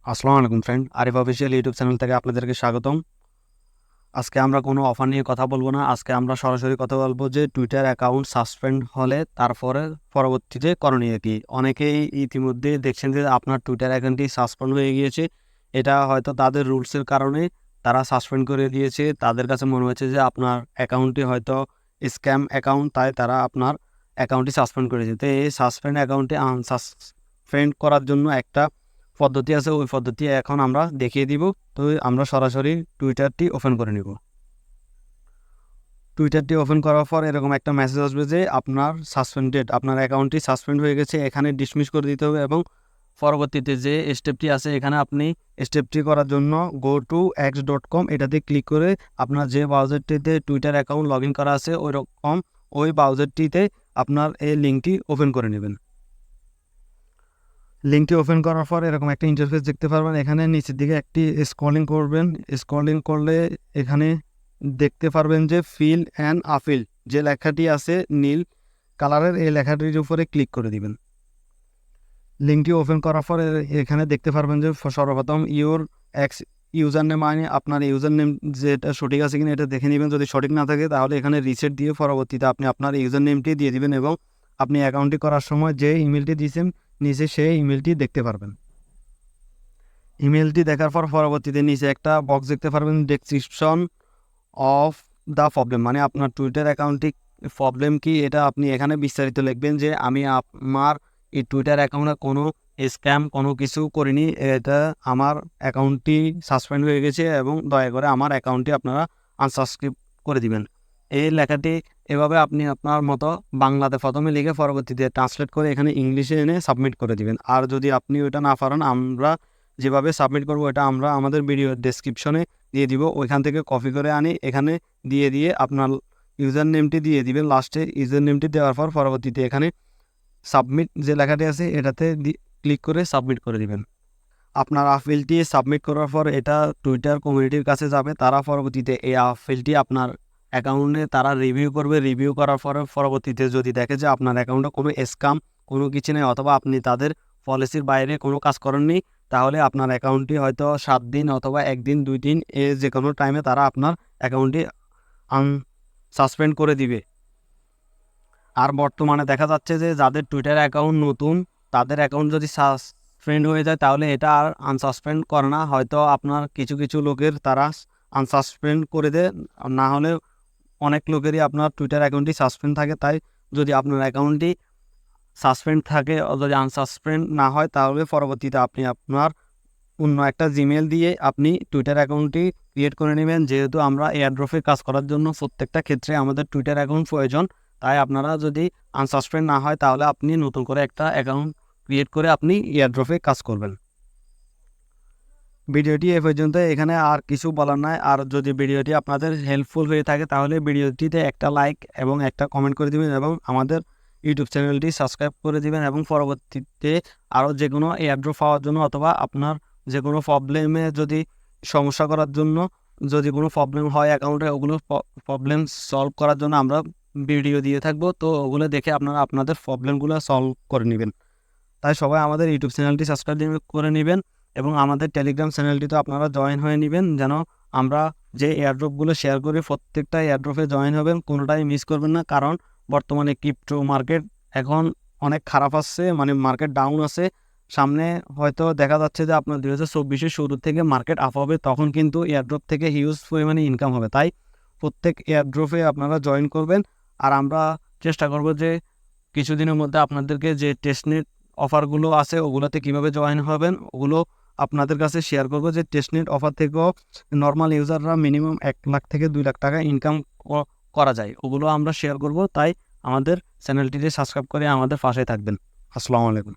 আসসালামু আলাইকুম friend, Arif official YouTube channel থেকে আপনাদেরকে স্বাগতম। আজকে আমরা কোনো অফার নিয়ে কথা বলবো না। আজকে আমরা সরাসরি কথা বলবো যে টুইটার অ্যাকাউন্ট সাসপেন্ড হলে তারপরে পরবর্তীতে করণীয় কি। অনেকেই ইতিমধ্যে দেখছেন যে আপনার টুইটার অ্যাকাউন্টটি সাসপেন্ড হয়ে গিয়েছে। এটা হয়তো তাদের রুলসের কারণে তারা সাসপেন্ড করে দিয়েছে। তাদের কাছে মনে হচ্ছে যে আপনার অ্যাকাউন্টটি হয়তো স্ক্যাম অ্যাকাউন্ট, তাই তারা আপনার অ্যাকাউন্টটি সাসপেন্ড করেছে। তো এই সাসপেন্ড অ্যাকাউন্টটি আনসাসপেন্ড করার জন্য একটা পদ্ধতি আছে, ওই পদ্ধতি এখন আমরা দেখিয়ে দিব। তো আমরা সরাসরি টুইটারটি ওপেন করে নিব। টুইটারটি ওপেন করার পর এরকম একটা মেসেজ আসবে যে আপনার আপনার অ্যাকাউন্টটি সাসপেন্ড হয়ে গেছে, এখানে ডিসমিস করে দিতে হবে। এবং পরবর্তীতে যে স্টেপটি আছে এখানে আপনি স্টেপটি করার জন্য go to x.com এটাতে ক্লিক করে আপনার যে ব্রাউজারটিতে টুইটার অ্যাকাউন্ট লগ ইন করা আছে ওই ব্রাউজারটিতে আপনার এই লিঙ্কটি ওপেন করে নেবেন। লিঙ্কটি ওপেন করার পর এরকম একটা ইন্টারফেস দেখতে পারবেন। এখানে নিচের দিকে একটি স্ক্রলিং করবেন। স্ক্রলিং করলে এখানে দেখতে পারবেন যে ফিল অ্যান্ড আপিল যে লেখাটি আছে নীল কালারের, এই লেখাটির উপরে ক্লিক করে দিবেন। লিঙ্কটি ওপেন করার পর এখানে দেখতে পারবেন যে সর্বপ্রথম ইউজার নেম, মানে আপনার ইউজার নেম যেটা সঠিক আছে কিনা এটা দেখে নেবেন। যদি সঠিক না থাকে তাহলে এখানে রিসেট দিয়ে পরবর্তীতে আপনি আপনার ইউজার নেমটি দিয়ে দিবেন এবং আপনি অ্যাকাউন্টটি করার সময় যে ইমেলটি দিয়েছেন নিচে সেই ইমেলটি দেখতে পারবেন। ইমেলটি দেখার পর পরবর্তীতে নিচে একটা বক্স দেখতে পারবেন, ডেসক্রিপশন অফ দ্য প্রবলেম, মানে আপনার টুইটার অ্যাকাউন্টটি প্রবলেম কি এটা আপনি এখানে বিস্তারিত লিখবেন যে আমি আমার এই টুইটার অ্যাকাউন্টে কোনো স্ক্যাম কোনো কিছু করিনি, এটা আমার অ্যাকাউন্টটি সাসপেন্ড হয়ে গেছে এবং দয়া করে আমার অ্যাকাউন্টটি আপনারা আনসাবস্ক্রাইব করে দিবেন। এই লেখাটি এভাবে আপনি আপনার মতো বাংলাতে প্রথমে লিখে পরবর্তীতে ট্রান্সলেট করে এখানে ইংলিশে এনে সাবমিট করে দিবেন। আর যদি আপনি ওইটা না পারেন, আমরা যেভাবে সাবমিট করবো এটা আমরা আমাদের ভিডিও ডেসক্রিপশনে দিয়ে দিব, ওইখান থেকে কপি করে আনি এখানে দিয়ে আপনার ইউজার নেমটি দিয়ে দিবেন। লাস্টে ইউজার নেমটি দেওয়ার পর পরবর্তীতে এখানে সাবমিট যে লেখাটি আছে এটাতে ক্লিক করে সাবমিট করে দিবেন। আপনার আপিলটি সাবমিট করার পর এটা টুইটার কমিউনিটির কাছে যাবে। তারা পরবর্তীতে এই আপিলটি আপনার অ্যাকাউন্টে তারা রিভিউ করবে। রিভিউ করার পরে পরবর্তীতে যদি দেখে যে আপনার অ্যাকাউন্টে কোনো স্ক্যাম কোনো কিছু নেই অথবা আপনি তাদের পলিসির বাইরে কোনো কাজ করেননি, তাহলে আপনার অ্যাকাউন্টটি হয়তো 7 দিন অথবা 1 দিন 2 দিন যে কোনো টাইমে তারা আপনার অ্যাকাউন্টটি সাসপেন্ড করে দিবে। আর বর্তমানে দেখা যাচ্ছে যে যাদের টুইটার অ্যাকাউন্ট নতুন তাদের অ্যাকাউন্ট যদি সাসপেন্ড হয়ে যায় তাহলে এটা আর আনসাসপেন্ড করে না। হয়তো আপনার কিছু লোকের তারা আনসাসপেন্ড করে দেয়, না হলে অনেক লোকেরই আপনার টুইটার অ্যাকাউন্টটি সাসপেন্ড থাকে। তাই যদি আপনার অ্যাকাউন্টটি সাসপেন্ড থাকে যদি আনসাসপেন্ড না হয় তাহলে পরবর্তীতে আপনি আপনার অন্য একটা জিমেল দিয়ে আপনি টুইটার অ্যাকাউন্টটি ক্রিয়েট করে নেবেন। যেহেতু আমরা এয়ারড্রপে কাজ করার জন্য প্রত্যেকটা ক্ষেত্রে আমাদের টুইটার অ্যাকাউন্ট প্রয়োজন, তাই আপনারা যদি আনসাসপেন্ড না হয় তাহলে আপনি নতুন করে একটা অ্যাকাউন্ট ক্রিয়েট করে আপনি এয়ারড্রপে কাজ করবেন। ভিডিওটি এ পর্যন্ত, এখানে আর কিছু বলার নাই। আর যদি ভিডিওটি আপনাদের হেল্পফুল হয়ে থাকে তাহলে ভিডিওটিতে একটা লাইক এবং একটা কমেন্ট করে দিবেন এবং আমাদের ইউটিউব চ্যানেলটি সাবস্ক্রাইব করে দিবেন। এবং পরবর্তীতে আরও যে কোনো এয়ারড্রপ পাওয়ার জন্য অথবা আপনার যে কোনো প্রবলেমে যদি সমস্যা করার জন্য যদি কোনো প্রবলেম হয় অ্যাকাউন্টে, ওগুলো প্রবলেম সলভ করার জন্য আমরা ভিডিও দিয়ে থাকবো। তো ওগুলো দেখে আপনারা আপনাদের প্রবলেমগুলো সলভ করে নেবেন। তাই সবাই আমাদের ইউটিউব চ্যানেলটি সাবস্ক্রাইব করে নেবেন এবং আমাদের টেলিগ্রাম চ্যানেলটিতে আপনারা জয়েন হয়ে নেবেন, যেন আমরা যে এয়ারড্রপগুলো শেয়ার করি প্রত্যেকটা এয়ারড্রপে জয়েন হবেন, কোনোটাই মিস করবেন না। কারণ বর্তমানে ক্রিপ্টো মার্কেট এখন অনেক খারাপ আসছে, মানে মার্কেট ডাউন আছে। সামনে হয়তো দেখা যাচ্ছে যে আপনার 2024-এর শুরু থেকে মার্কেট আপ হবে, তখন কিন্তু এয়ারড্রপ থেকে হিউজ পরিমাণে ইনকাম হবে। তাই প্রত্যেক এয়ারড্রপে আপনারা জয়েন করবেন। আর আমরা চেষ্টা করব যে কিছুদিনের মধ্যে আপনাদেরকে যে টেস্টনেট অফারগুলো আছে ওগুলোতে কিভাবে জয়েন হবেন ওগুলো আপনাদের কাছে শেয়ার করব। যে টেস্টনেট অফার থেকেও নর্মাল ইউজাররা মিনিমাম 1 লাখ থেকে 2 লাখ টাকা ইনকাম করা যায়, ওগুলো আমরা শেয়ার করব। তাই আমাদের চ্যানেলটিতে সাবস্ক্রাইব করে আমাদের পাশে থাকবেন। আসসালামু আলাইকুম।